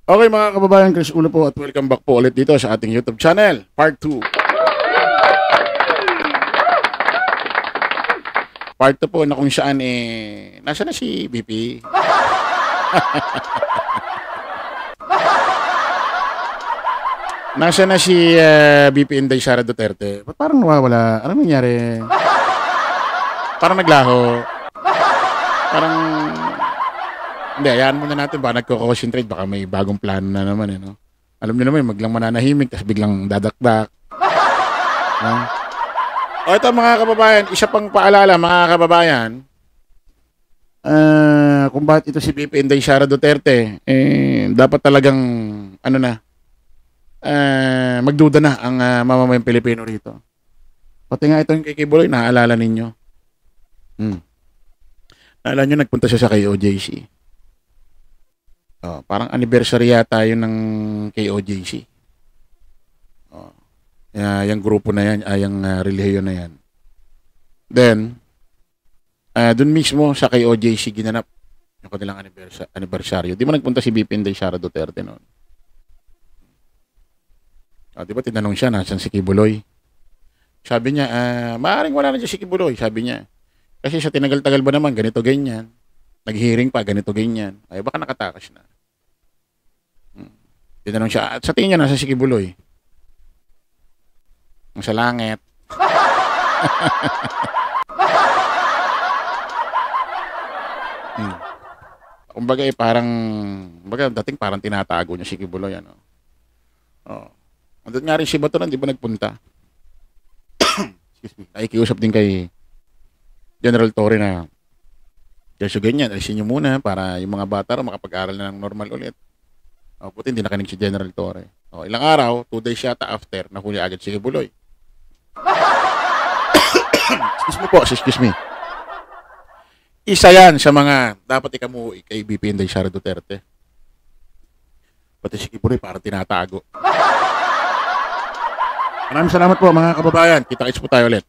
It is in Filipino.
Okay mga kababayan, Chris Ulo po at welcome back po ulit dito sa ating YouTube channel, Part 2. Part 2 po na kung saan nasa na si BP? Nasa na si BP Inday Sara Duterte? Ba't parang nawawala? Ano nangyari? Parang naglaho. Parang hindi, hayaan muna natin. Baka nagko-concentrate. Baka may bagong plano na naman. No? Alam niyo naman, maglang mananahimik, tapos biglang dadakdak. No? O ito mga kababayan, isa pang paalala mga kababayan, kung bakit ito si BP Inday Sara Duterte, dapat talagang, magduda na ang mamamayang Pilipino rito. Pati nga ito yung kay Kibuloy, naaalala ninyo. Naalala nyo, nagpunta siya sa KOJC. Oh, parang anniversary yata yun ng KOJC. Oh, yung grupo na yan, yung relihiyon na yan. Then, dun mismo sa KOJC ginanap yung kanilang anniversaryo. Di ba nagpunta si BP Inday Sara Duterte noon? Oh, di ba tinanong siya, nasan si Kibuloy? Sabi niya, maaaring wala na dyan si Kibuloy, sabi niya. Kasi sa tinagal-tagal ba naman, ganito, ganyan. Nag-hearing pa, ganito, ganyan. Ay, baka nakatakas na. Tinanong siya, at sa tingin niya, nasa si Kibuloy? Sa langit. Kumbaga dating parang tinatago niya si Kibuloy, ano. Oh. Andun nga rin si Bato di ba nagpunta? Excuse me. Nakikiusap din kay General Torre na so ganyan, alisin nyo muna para yung mga bata rin makapag-aral na ng normal ulit. O, buti hindi nakanig si General Torre. O, ilang araw, 2 days yata after, nahuli agad si Kibuloy. Excuse me. Isa yan sa mga dapat ikamuhi kay BP Inday Sara Duterte. Pati si Kibuloy parang tinatago. Maraming salamat po mga kababayan. Kita-kits po tayo ulit.